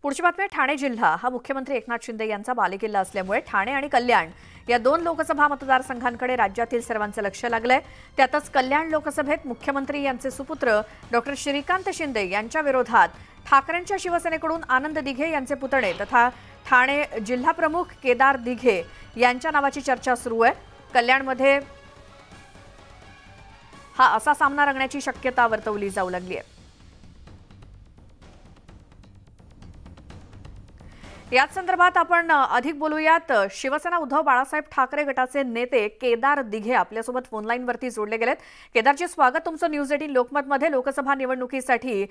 पुढची बातमी आहे, ठाणे जिल्हा हा मुख्यमंत्री एकनाथ शिंदे यांचा बालेकिल्ला असल्यामुळे ठाणे आणि कल्याण या दोन लोकसभा मतदारसंघांकडे राज्यातील सर्वांचं लक्ष लागलंय। त्यातच कल्याण लोकसभेत मुख्यमंत्री यांचे सुपुत्र डॉक्टर श्रीकांत शिंदे यांच्या विरोधात ठाकरेंच्या शिवसेनेकडून आनंद दिघे यांचे पुतणे तथा ठाणे जिल्हा प्रमुख केदार दिघे यांच्या नावाची चर्चा सुरू आहे। कल्याणमध्ये हा असा सामना रंगण्याची शक्यता वर्तवली जाऊ लागली आहे। याच संदर्भात आपण अधिक बोलूयात। शिवसेना उद्धव बाळासाहेब ठाकरे गटाचे नेते केदार दिघे आपल्यासोबत फोन लाईन वरती जोडले गेलेत। केदारजी, स्वागत तुमचं न्यूज 18 लोकमत मध्ये। लोकसभा निवडणुकीसाठी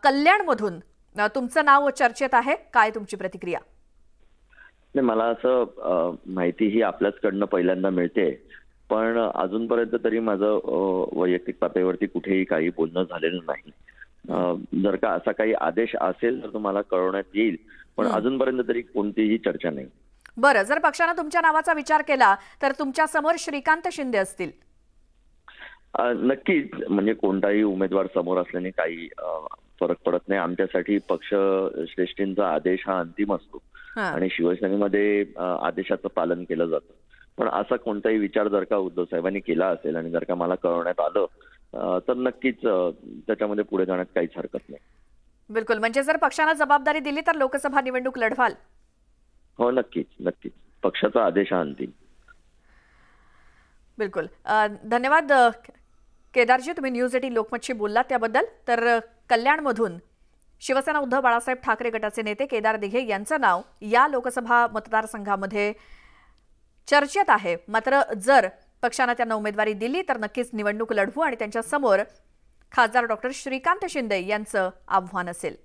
कल्याणमधून तुमचं नाव चर्चेत आहे, काय तुमची प्रतिक्रिया? मला असं माहिती ही आपल्याचकडनं पहिल्यांदा मिळते, पण अजूनपर्यंत तरी माझं वैयक्तिक पातळीवरती कुठेही काही बोलणं झालेलं नाही। जर का असा काही आदेश असेल तर तुम्हाला कळवण्यात येईल, पण अजूनपर्यंत तरी कोणतीही चर्चा नाही। बरं, जर पक्षाने तुमच्या नावाचा विचार केला तर तुमच्या समोर श्रीकांत शिंदे असतील? नक्कीच, म्हणजे कोणताही उमेदवार समोर असल्याने काही फरक पडत नाही। आमच्यासाठी पक्ष श्रेष्ठींचा आदेश हा अंतिम असतो आणि शिवसेनेमध्ये आदेशाचं पालन केलं जातं। पण असा कोणताही विचार जर का उद्धव साहेबांनी केला असेल आणि जर का मला कळवण्यात आलं तर नक्कीच त्याच्यामध्ये पुढे जाण्यात काहीच हरकत नाही। बिलकुल, म्हणजे जर पक्षाने जबाबदारी दिली तर लोकसभा निवडणूक लढवाल? हो, नक्कीच नक्कीच, पक्षाचा आदेश हा अंतिम। बिलकुल, धन्यवाद केदारजी, तुम्ही न्यूज 18 लोकमतशी बोललात त्याबद्दल। तर कल्याणमधून शिवसेना उद्धव बाळासाहेब ठाकरे गटाचे नेते केदार दिघे यांचं नाव या लोकसभा मतदारसंघामध्ये चर्चेत आहे। मात्र जर पक्षाने त्यांना उमेदवारी दिली तर नक्कीच निवडणूक लढवू आणि त्यांच्या समोर खासदार डॉक्टर श्रीकांत शिंदे यांचं आव्हान असेल।